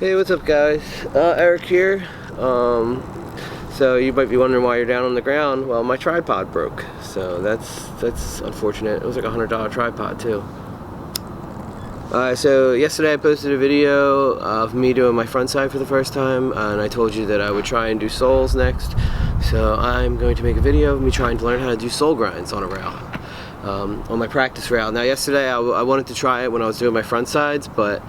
Hey, what's up guys? Eric here. So you might be wondering why you're down on the ground. Well, my tripod broke, so that's unfortunate. It was like a $100 tripod too. So yesterday I posted a video of me doing my front side for the first time, and I told you that I would try and do soles next. So I'm going to make a video of me trying to learn how to do sole grinds on a rail, on my practice rail. Now yesterday I wanted to try it when I was doing my front sides, but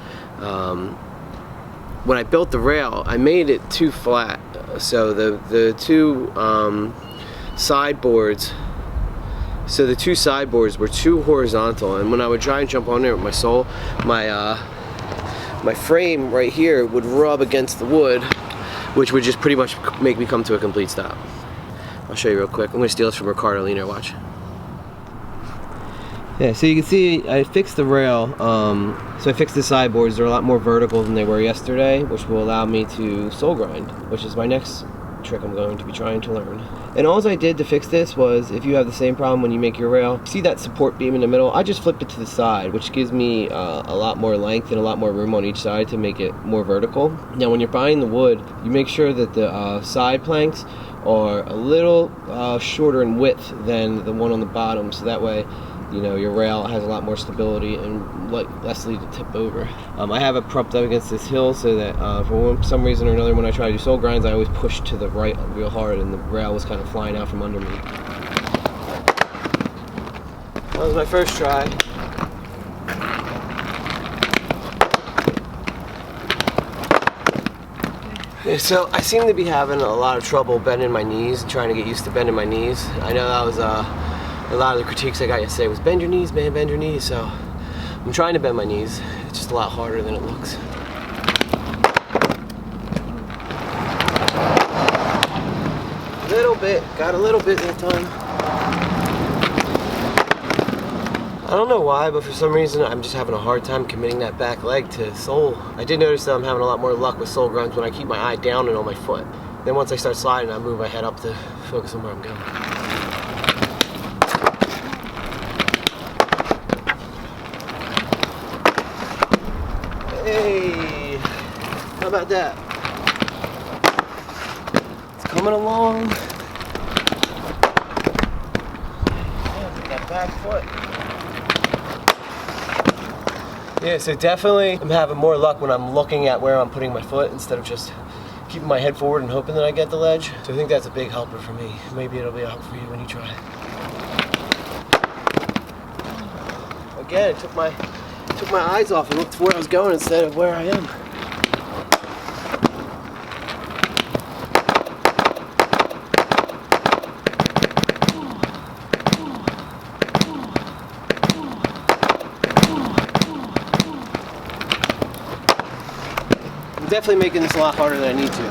when I built the rail, I made it too flat. So the two sideboards were too horizontal, and when I would try and jump on there with my sole, my frame right here would rub against the wood, which would just pretty much make me come to a complete stop. I'll show you real quick. I'm gonna steal this from Ricardo Lino, watch. Yeah, so you can see I fixed the rail. So I fixed the sideboards. They're a lot more vertical than they were yesterday, which will allow me to sole grind, which is my next trick I'm going to be trying to learn. And all I did to fix this was, if you have the same problem when you make your rail, see that support beam in the middle? I just flipped it to the side, which gives me a lot more length and a lot more room on each side to make it more vertical. Now when you're buying the wood, you make sure that the side planks are a little shorter in width than the one on the bottom, so that way you know your rail has a lot more stability and less likely to tip over. I have it propped up against this hill so that for some reason or another, when I try to do sole grinds, I always push to the right real hard, and the rail was kind of flying out from under me. That was my first try. Yeah, so I seem to be having a lot of trouble bending my knees, trying to get used to bending my knees. I know that was a lot of the critiques I got yesterday was bend your knees, man, bend your knees. So I'm trying to bend my knees. It's just a lot harder than it looks. Got a little bit that time. I don't know why, but for some reason I'm just having a hard time committing that back leg to sole. I did notice that I'm having a lot more luck with sole grinds when I keep my eye down and on my foot. Then once I start sliding, I move my head up to focus on where I'm going. Hey, how about that? It's coming along. That back foot. Yeah, so definitely I'm having more luck when I'm looking at where I'm putting my foot instead of just keeping my head forward and hoping that I get the ledge. So I think that's a big helper for me. Maybe it'll be a help for you when you try. Again, it took my eyes off and looked where I was going instead of where I am. I'm definitely making this a lot harder than I need to.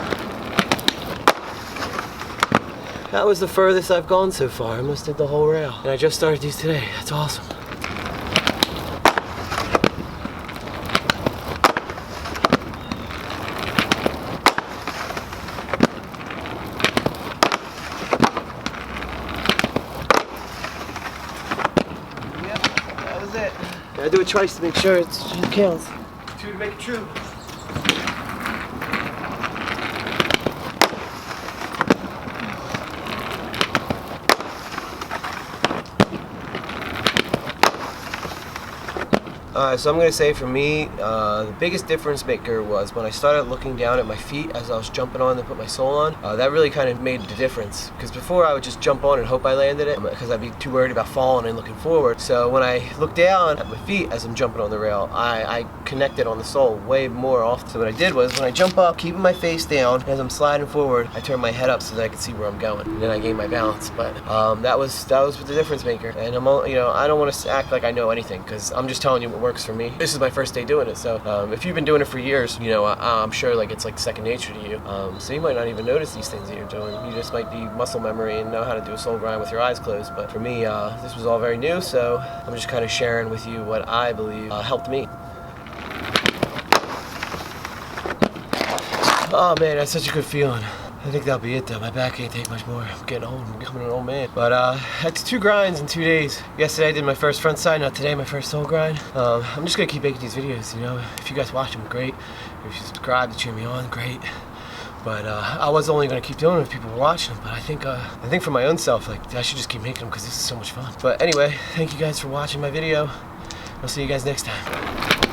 That was the furthest I've gone so far. I almost did the whole rail. And I just started these today. That's awesome. I do it twice to make sure it counts. 2 to make it true. So I'm going to say for me, the biggest difference maker was when I started looking down at my feet as I was jumping on to put my sole on. That really kind of made the difference, because before I would just jump on and hope I landed it because I'd be too worried about falling and looking forward. So when I look down at my feet as I'm jumping on the rail, I connected on the sole way more often. So what I did was when I jump up, keeping my face down, as I'm sliding forward, I turn my head up so that I can see where I'm going, and then I gain my balance. But that was the difference maker. And I don't want to act like I know anything, because I'm just telling you what works for me. This is my first day doing it, so if you've been doing it for years, I'm sure like it's like second nature to you. So you might not even notice these things that you're doing. You just might be muscle memory and know how to do a sole grind with your eyes closed. But for me, this was all very new, so I'm just kind of sharing with you what I believe helped me. Oh man, that's such a good feeling. I think that'll be it though. My back can't take much more. I'm getting old. I'm becoming an old man. But that's 2 grinds in 2 days. Yesterday I did my first front side. Now today my first sole grind. I'm just gonna keep making these videos. You know, if you guys watch them, great. If you subscribe to cheer me on, great. But I was only gonna keep doing it if people were watching them. But I think for my own self, like I should just keep making them because this is so much fun. But anyway, thank you guys for watching my video. I'll see you guys next time.